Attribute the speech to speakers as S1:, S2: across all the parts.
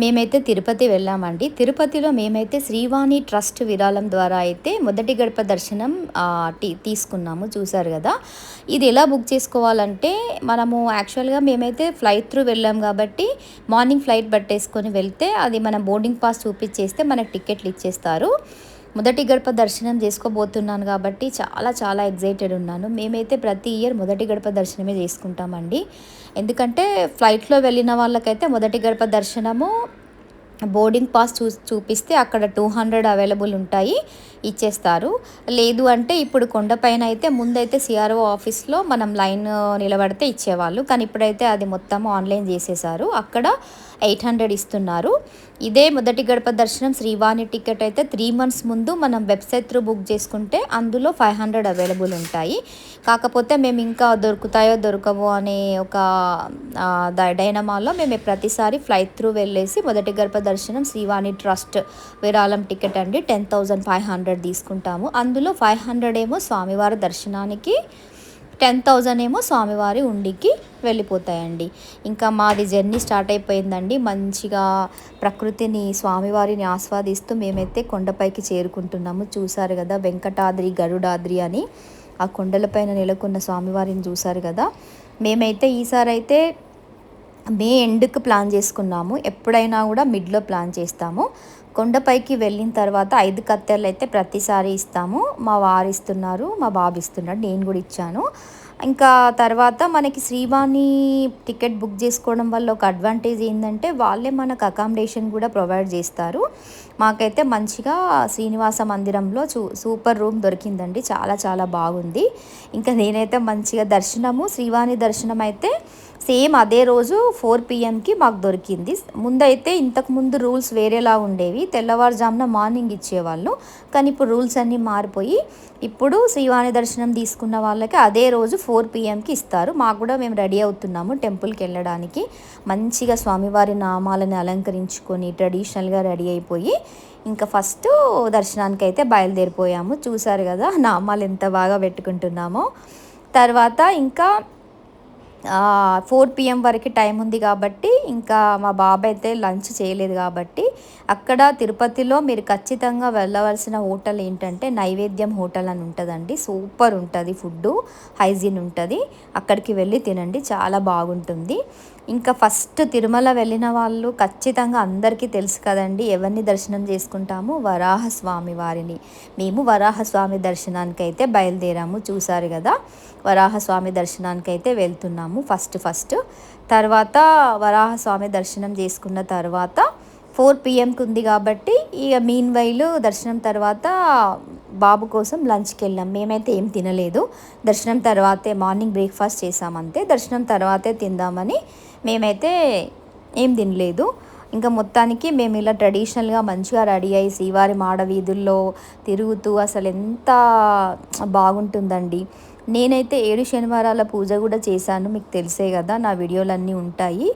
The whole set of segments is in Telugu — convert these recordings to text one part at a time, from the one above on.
S1: మేమైతే తిరుపతి వెళ్ళామండి. తిరుపతిలో మేమైతే శ్రీవాణి ట్రస్ట్ విరాళం ద్వారా అయితే మొదటి గడప దర్శనం తీసుకున్నాము. చూసారు గదా! ఇది ఎలా బుక్ చేసుకోవాలంటే మనము యాక్చువల్‌గా మేమైతే ఫ్లైట్ త్రూ వెళ్ళాం గాబట్టి మార్నింగ్ ఫ్లైట్ పట్టేసుకొని వెళ్తే అది మన బోర్డింగ్ పాస్ చూపిచ్చేస్తే మనకు టికెట్లు ఇచ్చేస్తారు. మొదటి గడప దర్శనం చేసుకోబోతున్నాను కాబట్టి చాలా చాలా ఎక్సైటెడ్ ఉన్నాను. మేమైతే ప్రతి ఇయర్ మొదటి గడప దర్శనమే చేసుకుంటామండి. ఎందుకంటే ఫ్లైట్‌లో వెళ్ళిన వాళ్ళకైతే మొదటి గడప దర్శనము బోర్డింగ్ పాస్ చూపిస్తే అక్కడ 200 అవైలబుల్ ఉంటాయి, ఇచ్చేస్తారు. లేదు అంటే ఇప్పుడు కొండపైన అయితే ముందైతే సిఆర్ఓ ఆఫీస్‌లో మనం లైన్ నిలబడితే ఇచ్చేవాళ్ళు. కానీ ఇప్పుడైతే అది మొత్తం ఆన్‌లైన్ చేసేసారు. అక్కడ 800 ఇస్తున్నారు. ఇదే మొదటి గడప దర్శనం శ్రీవాణి టికెట్ అయితే 3 మంత్స్ ముందు మనం వెబ్సైట్ త్రూ బుక్ చేసుకుంటే అందులో 500 అవైలబుల్ ఉంటాయి. కాకపోతే మేము ఇంకా దొరుకుతాయో దొరకవో అనే ఒక డైనమాలో మేము ప్రతిసారి ఫ్లైట్ త్రూ వెళ్ళేసి మొదటి గడప దర్శనం శ్రీవాణి ట్రస్ట్ విరాళం టికెట్ అండి 10,500 తీసుకుంటాము. అందులో 500 ఏమో స్వామివారి దర్శనానికి, 10,000 ఏమో స్వామివారి ఉండికి వెళ్ళిపోతాయండి. ఇంకా మాది జర్నీ స్టార్ట్ అయిపోయిందండి. మంచిగా ప్రకృతిని, స్వామివారిని ఆస్వాదిస్తూ మేమైతే కొండపైకి చేరుకుంటున్నాము. చూసారు కదా, వెంకటాద్రి గరుడాద్రి అని ఆ కొండలపైన నెలకొన్న స్వామివారిని చూసారు కదా. మేమైతే ఈసారైతే మే ఎండ్కి ప్లాన్ చేసుకున్నాము. ఎప్పుడైనా కూడా మిడ్లో ప్లాన్ చేస్తాము. కొండపైకి వెళ్ళిన తర్వాత 5 కత్తెరలు అయితే ప్రతిసారి ఇస్తాము. మా వారు ఇస్తున్నారు, మా బాబు ఇస్తున్నాడు, నేను కూడా ఇచ్చాను. ఇంకా తర్వాత మనకి శ్రీవాణి టికెట్ బుక్ చేసుకోవడం వల్ల ఒక అడ్వాంటేజ్ ఏంటంటే వాళ్ళే మనకు అకామిడేషన్ కూడా ప్రొవైడ్ చేస్తారు. మాకైతే మంచిగా శ్రీనివాస మందిరంలో సూపర్ రూమ్ దొరికిందండి. చాలా చాలా బాగుంది. ఇంకా నేనైతే మంచిగా శ్రీవాణి దర్శనం అయితే సేమ్ అదే రోజు 4 PMకి మాకు దొరికింది. ముందైతే ఇంతకుముందు రూల్స్ వేరేలా ఉండేవి. తెల్లవారుజామున మార్నింగ్ ఇచ్చేవాళ్ళు. కానీ ఇప్పుడు రూల్స్ అన్నీ మారిపోయి ఇప్పుడు శ్రీవాణి దర్శనం తీసుకున్న వాళ్ళకి అదే రోజు 4 PMకి ఇస్తారు. మాకు కూడా మేము రెడీ అవుతున్నాము టెంపుల్కి వెళ్ళడానికి. మంచిగా స్వామివారి నామాలను అలంకరించుకొని ట్రెడిషనల్గా రెడీ అయిపోయి ఇంకా ఫస్ట్ దర్శనానికి అయితే బయలుదేరిపోయాము. చూసారు కదా నామాలు ఎంత బాగా పెట్టుకుంటున్నామో. తర్వాత ఇంకా 4 PM వరకు టైం ఉంది కాబట్టి ఇంకా మా బాబు అయితే లంచ్ చేయలేదు కాబట్టి అక్కడ తిరుపతిలో మీరు ఖచ్చితంగా వెళ్ళవలసిన హోటల్ ఏంటంటే నైవేద్యం హోటల్ అని ఉంటుందండి. సూపర్ ఉంటుంది, ఫుడ్డు హైజీన్ ఉంటుంది. అక్కడికి వెళ్ళి తినండి, చాలా బాగుంటుంది. ఇంకా ఫస్ట్ తిరుమల వెళ్ళిన వాళ్ళు ఖచ్చితంగా అందరికీ తెలుసు కదండి, ఎవరిని దర్శనం చేసుకుంటాము, వరాహస్వామి వారిని. మేము వరాహస్వామి దర్శనానికి అయితే బయలుదేరాము. చూసారు కదా, వరాహస్వామి దర్శనానికి అయితే వెళ్తున్నాము ఫస్ట్. తర్వాత వరాహస్వామి దర్శనం చేసుకున్న తర్వాత 4 PMకి ఉంది కాబట్టి ఇక మీన్ వైల్ దర్శనం తర్వాత బాబు కోసం లంచ్కి వెళ్ళాం. మేమైతే ఏం తినలేదు. దర్శనం తర్వాతే మార్నింగ్ బ్రేక్ఫాస్ట్ చేసామంతే. దర్శనం తర్వాతే తిందామని మేమైతే ఏం తినలేదు. ఇంకా మొత్తానికి మేము ఇలా ట్రెడిషనల్గా మంచిగా రెడీ అయ్యి శ్రీవారి మాడ వీధుల్లో తిరుగుతూ అసలు ఎంత బాగుంటుందండి. నేనైతే 7 శనివారాల పూజ కూడా చేశాను. మీకు తెలిసే కదా, నా వీడియోలన్నీ ఉంటాయి.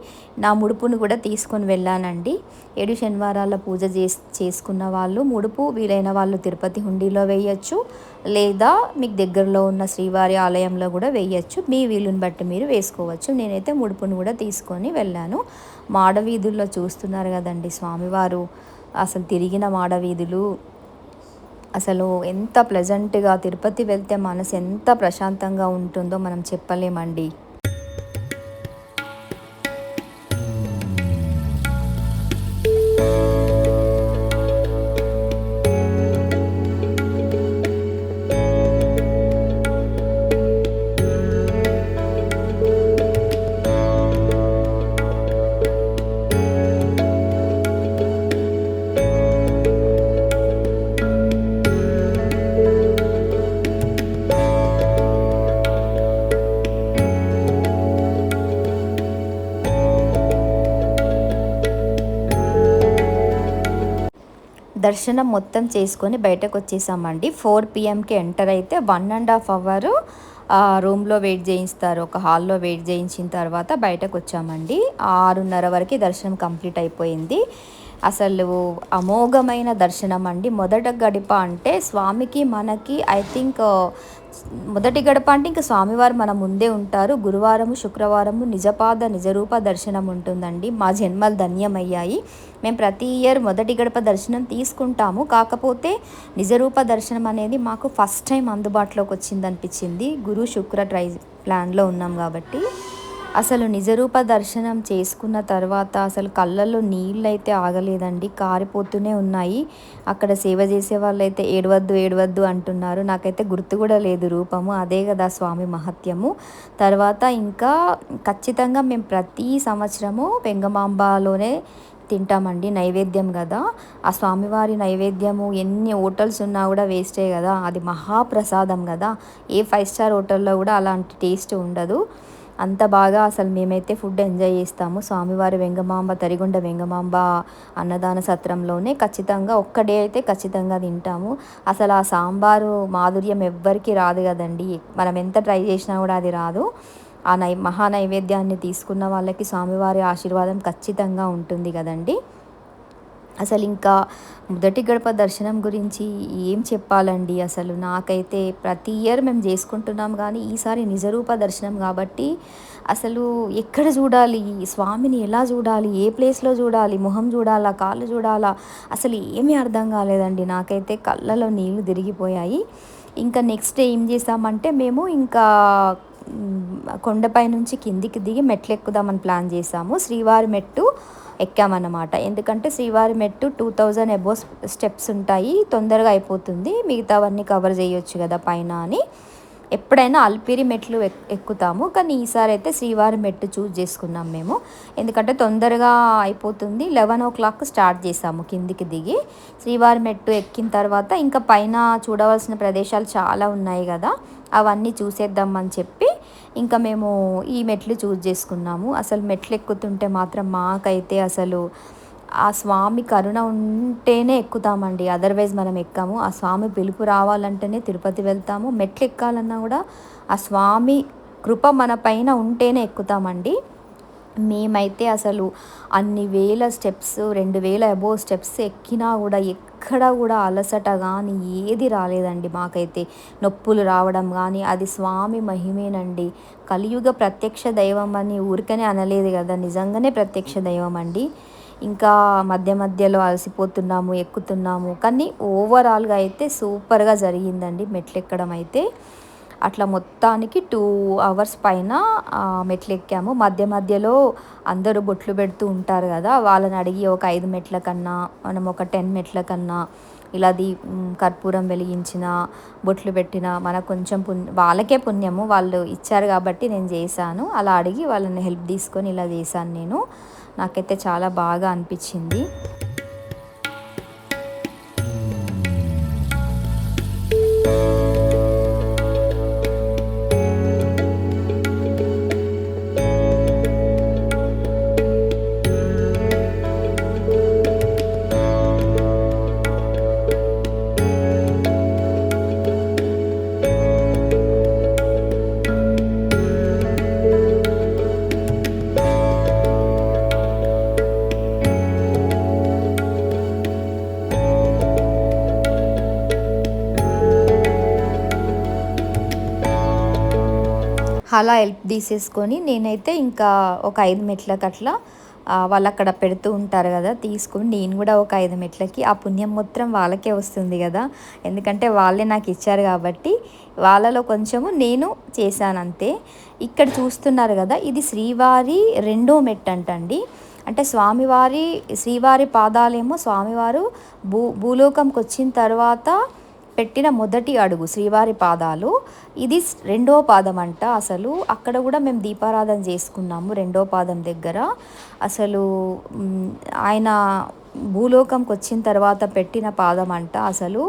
S1: నా ముడుపును కూడా తీసుకొని వెళ్ళానండి. 7 శనివారాల పూజ చేసుకున్న వాళ్ళు ముడుపు వీలైన వాళ్ళు తిరుపతి హుండీలో వేయచ్చు, లేదా మీకు దగ్గరలో ఉన్న శ్రీవారి ఆలయంలో కూడా వేయచ్చు. మీ వీలుని బట్టి మీరు వేసుకోవచ్చు. నేనైతే ముడుపును కూడా తీసుకొని వెళ్ళాను. మాడవీధుల్లో చూస్తున్నారు కదండి స్వామివారు అసలు తిరిగిన మాడవీధులు. అసలు ఎంత ప్లెజెంట్గా తిరుపతి వెళ్తే మనసు ఎంత ప్రశాంతంగా ఉంటుందో మనం చెప్పలేమండి. దర్శనం మొత్తం చేసుకొని బయటకు వచ్చేసామండి. 4 PMకి ఎంటర్ అయితే 1.5 అవర్ రూమ్లో వెయిట్ చేయిస్తారు. ఒక హాల్లో వెయిట్ చేయించిన తర్వాత బయటకు వచ్చామండి. 6:30 వరకు దర్శనం కంప్లీట్ అయిపోయింది. అసలు అమోఘమైన దర్శనం అండి. మొదట గడప అంటే స్వామికి మనకి ఐ థింక్ మొదటి గడప అంటే ఇంకా స్వామివారు మన ముందే ఉంటారు. గురువారము, శుక్రవారము నిజపాద నిజరూప దర్శనం ఉంటుందండి. మా జన్మలు ధన్యమయ్యాయి. మేము ప్రతి ఇయర్ మొదటి గడప దర్శనం తీసుకుంటాము. కాకపోతే నిజరూప దర్శనం అనేది మాకు ఫస్ట్ టైం అందుబాటులోకి వచ్చిందనిపించింది. గురు, శుక్ర ప్లాన్లో ఉన్నాం కాబట్టి. అసలు నిజరూప దర్శనం చేసుకున్న తర్వాత అసలు కళ్ళల్లో నీళ్ళైతే ఆగలేదండి, కారిపోతూనే ఉన్నాయి. అక్కడ సేవ చేసే వాళ్ళైతే ఏడవద్దు ఏడవద్దు అంటున్నారు. నాకైతే గుర్తు కూడా లేదు రూపము. అదే కదా స్వామి మహత్యము. తర్వాత ఇంకా ఖచ్చితంగా మేము ప్రతి సంవత్సరము వెంగమాంబలోనే తింటామండి, నైవేద్యం కదా. ఆ స్వామివారి నైవేద్యము ఎన్ని హోటల్స్ ఉన్నా కూడా వేస్టే కదా, అది మహాప్రసాదం కదా. ఏ 5 స్టార్ హోటల్లో కూడా అలాంటి టేస్ట్ ఉండదు. అంత బాగా అసలు మేమైతే ఫుడ్ ఎంజాయ్ చేస్తాము. స్వామివారి వెంగమాంబ, తరిగొండ వెంగమాంబ అన్నదాన సత్రంలోనే ఖచ్చితంగా ఒక్క డే అయితే ఖచ్చితంగా తింటాము. అసలు ఆ సాంబారు మాధుర్యం ఎవ్వరికీ రాదు కదండి. మనం ఎంత ట్రై చేసినా కూడా అది రాదు. ఆ మహా నైవేద్యాన్ని తీసుకున్న వాళ్ళకి స్వామివారి ఆశీర్వాదం ఖచ్చితంగా ఉంటుంది కదండి. అసలు ఇంకా మొదటి గడప దర్శనం గురించి ఏం చెప్పాలండి. అసలు నాకైతే ప్రతి ఇయర్ మేము చేసుకుంటున్నాం కానీ ఈసారి నిజరూప దర్శనం కాబట్టి అసలు ఎక్కడ చూడాలి, స్వామిని ఎలా చూడాలి, ఏ ప్లేస్లో చూడాలి, మొహం చూడాలా, కాళ్ళు చూడాలా, అసలు ఏమీ అర్థం కాలేదండి. నాకైతే కళ్ళలో నీళ్ళు తిరిగిపోయాయి. ఇంకా నెక్స్ట్ డే ఏం చేసామంటే మేము ఇంకా కొండపై నుంచి కిందికి దిగి మెట్లు ఎక్కుదామని ప్లాన్ చేసాము. శ్రీవారి మెట్టు ఎక్కామన్నమాట. ఎందుకంటే శ్రీవారి మెట్టు 2000 అబోవ్ స్టెప్స్ ఉంటాయి, తొందరగా అయిపోతుంది, మిగతావన్నీ కవర్ చేయొచ్చు కదా పైన అని. ఎప్పుడైనా అల్పిరి మెట్లు ఎక్కుతాము, కానీ ఈసారి అయితే శ్రీవారి మెట్టు చూజ్ చేసుకున్నాం మేము. ఎందుకంటే తొందరగా అయిపోతుంది. 11 o'clock స్టార్ట్ చేసాము కిందికి దిగి. శ్రీవారి మెట్టు ఎక్కిన తర్వాత ఇంకా పైన చూడవలసిన ప్రదేశాలు చాలా ఉన్నాయి కదా, అవన్నీ చూసేద్దామని చెప్పి ఇంకా మేము ఈ మెట్లు చూజ్ చేసుకున్నాము. అసలు మెట్లు ఎక్కుతుంటే మాత్రం మాకైతే అసలు ఆ స్వామి కరుణ ఉంటేనే ఎక్కుతామండి, అదర్వైజ్ మనం ఎక్కాము. ఆ స్వామి పిలుపు రావాలంటేనే తిరుపతి వెళ్తాము. మెట్లు ఎక్కాలన్నా కూడా ఆ స్వామి కృప మన పైన ఉంటేనే ఎక్కుతామండి. మేమైతే అసలు అన్ని వేల స్టెప్స్, 2000 అబోవ్ స్టెప్స్ ఎక్కినా కూడా ఎక్కడ కూడా అలసట కానీ ఏది రాలేదండి మాకైతే. నొప్పులు రావడం కానీ అది స్వామి మహిమేనండి. కలియుగ ప్రత్యక్ష దైవం అని ఊరికనే అనలేదు కదా, నిజంగానే ప్రత్యక్ష దైవం అండి. ఇంకా మధ్య మధ్యలో అలసిపోతున్నాము, ఎక్కుతున్నాము, కానీ ఓవరాల్గా అయితే సూపర్గా జరిగిందండి మెట్లు ఎక్కడం అయితే. అట్లా మొత్తానికి 2 hours పైన మెట్లు ఎక్కాము. మధ్య మధ్యలో అందరూ బొట్లు పెడుతూ ఉంటారు కదా, వాళ్ళని అడిగి ఒక 5 మెట్ల కన్నా, మనం ఒక 10 మెట్ల కన్నా ఇలా కర్పూరం వెలిగించిన, బొట్లు పెట్టిన మనకు కొంచెం వాళ్ళకే పుణ్యము, వాళ్ళు ఇచ్చారు కాబట్టి నేను చేశాను. అలా అడిగి వాళ్ళని హెల్ప్ తీసుకొని ఇలా చేశాను నేను. నాకైతే చాలా బాగా అనిపించింది. అలా హెల్ప్ తీసేసుకొని నేనైతే ఇంకా ఒక 5 మెట్లకి అట్లా వాళ్ళు అక్కడ పెడుతూ ఉంటారు కదా, తీసుకొని నేను కూడా ఒక 5 మెట్లకి, ఆ పుణ్యం మొత్తం వాళ్ళకే వస్తుంది కదా, ఎందుకంటే వాళ్ళే నాకు ఇచ్చారు కాబట్టి వాళ్ళలో కొంచెము నేను చేశాను అంతే. ఇక్కడ చూస్తున్నారు కదా, ఇది శ్రీవారి రెండో మెట్టు అంటండి. అంటే శ్రీవారి పాదాలేమో స్వామివారు భూలోకంకి వచ్చిన తర్వాత పెట్టిన మొదటి అడుగు శ్రీవారి పాదాలు, ఇది రెండో పాదం అంట. అసలు అక్కడ కూడా మేము దీపారాధన చేసుకున్నాము రెండో పాదం దగ్గర. అసలు ఆయన భూలోకంకి వచ్చిన తర్వాత పెట్టిన పాదం అంట. అసలు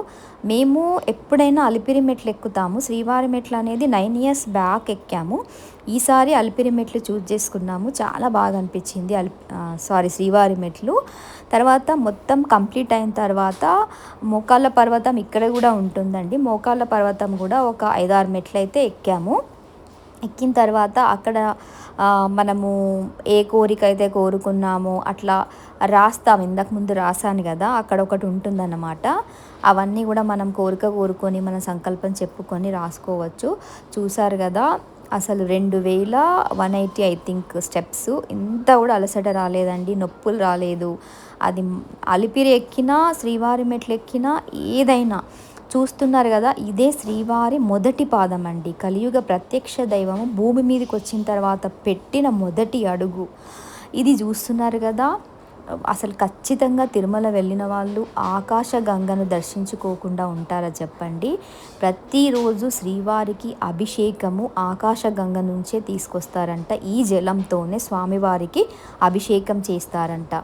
S1: మేము ఎప్పుడైనా అలిపిరి మెట్లు ఎక్కుతాము, శ్రీవారి మెట్లు అనేది 9 years బ్యాక్ ఎక్కాము. ఈసారి అలిపిరి మెట్లు చూజ్ చేసుకున్నాము, చాలా బాగా అనిపించింది. శ్రీవారి మెట్లు. తర్వాత మొత్తం కంప్లీట్ అయిన తర్వాత మోకాళ్ళ పర్వతం ఇక్కడ కూడా ఉంటుందండి. మోకాళ్ళ పర్వతం కూడా ఒక 5-6 మెట్లు అయితే ఎక్కాము. ఎక్కిన తర్వాత అక్కడ మనము ఏ కోరిక అయితే కోరుకున్నామో అట్లా రాస్తాం. ఇంతకుముందు రాసాను కదా, అక్కడ ఒకటి ఉంటుందన్నమాట. అవన్నీ కూడా మనం కోరుకొని మన సంకల్పం చెప్పుకొని రాసుకోవచ్చు. చూసారు కదా, అసలు 2180 ఐ థింక్ స్టెప్స్. ఇంత కూడా అలసట రాలేదండి, నొప్పులు రాలేదు. అది అలిపిరి ఎక్కినా, శ్రీవారి మెట్లు ఎక్కినా, ఏదైనా చూస్తున్నారు కదా, ఇదే శ్రీవారి మొదటి పాదం అండి. కలియుగ ప్రత్యక్ష దైవము భూమి మీదకి వచ్చిన తర్వాత పెట్టిన మొదటి అడుగు ఇది. చూస్తున్నారు కదా, అసలు ఖచ్చితంగా తిరుమల వెళ్ళిన వాళ్ళు ఆకాశ గంగను దర్శించుకోకుండా ఉంటారా చెప్పండి. ప్రతిరోజు శ్రీవారికి అభిషేకము ఆకాశ గంగ నుంచే తీసుకొస్తారంట. ఈ జలంతోనే స్వామివారికి అభిషేకం చేస్తారంట.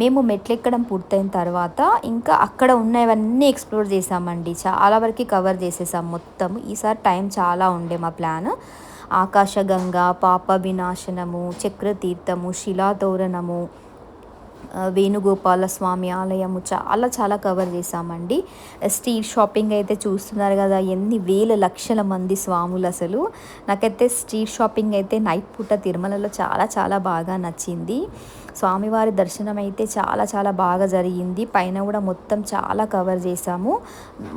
S1: మేము మెట్లెక్కడం పూర్తయిన తర్వాత ఇంకా అక్కడ ఉన్నవన్నీ ఎక్స్ప్లోర్ చేసామండి. చాలా వరకు కవర్ చేసేసాం మొత్తం. ఈసారి టైం చాలా ఉండే మా ప్లాన్. ఆకాశగంగ, పాప వినాశనము, చక్రతీర్థము, శిలాతోరణము, వేణుగోపాల స్వామి ఆలయము, చాలా చాలా కవర్ చేసామండి. స్ట్రీట్ షాపింగ్ అయితే చూస్తున్నారు కదా, ఎన్ని వేల లక్షల మంది స్వాములు. అసలు నాకైతే స్ట్రీట్ షాపింగ్ అయితే నైట్ పూట తిరుమలలో చాలా చాలా బాగా నచ్చింది. స్వామివారి దర్శనం అయితే చాలా చాలా బాగా జరిగింది. పైన కూడా మొత్తం చాలా కవర్ చేసాము.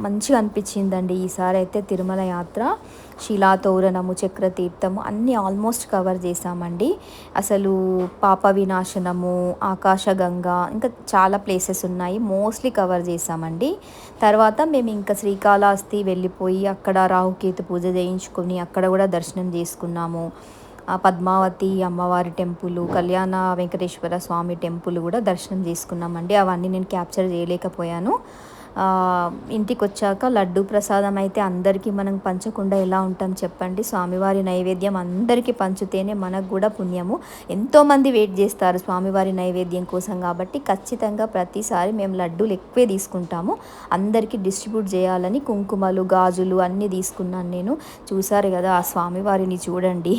S1: మంచిగా అనిపించిందండి ఈసారి అయితే తిరుమల యాత్ర. శిలాతోరణము, చక్రతీర్థము అన్నీ ఆల్మోస్ట్ కవర్ చేసామండి. అసలు పాప వినాశనము, ఆకాశగంగా, ఇంకా చాలా ప్లేసెస్ ఉన్నాయి, మోస్ట్లీ కవర్ చేసామండి. తర్వాత మేము ఇంకా శ్రీకాళహస్తి వెళ్ళిపోయి అక్కడ రాహుకేతు పూజ చేయించుకొని అక్కడ కూడా దర్శనం చేసుకున్నాము. పద్మావతి అమ్మవారి టెంపుల్, కళ్యాణ వెంకటేశ్వర స్వామి టెంపుల్ కూడా దర్శనం చేసుకున్నామండి. అవన్నీ నేను క్యాప్చర్ చేయలేకపోయాను. ఇంటికి వచ్చాక లడ్డు ప్రసాదం అయితే అందరికీ మనం పంచకుండా ఎలా ఉంటాం చెప్పండి. స్వామివారి నైవేద్యం అందరికీ పంచితేనే మనకు కూడా పుణ్యము. ఎంతోమంది వెయిట్ చేస్తారు స్వామివారి నైవేద్యం కోసం, కాబట్టి ఖచ్చితంగా ప్రతిసారి మేము లడ్డూలు ఎక్కువే తీసుకుంటాము. అందరికీ డిస్ట్రిబ్యూట్ చేయాలని కుంకుమలు, గాజులు అన్నీ తీసుకున్నాను నేను. చూసారు కదా, ఆ స్వామివారిని చూడండి.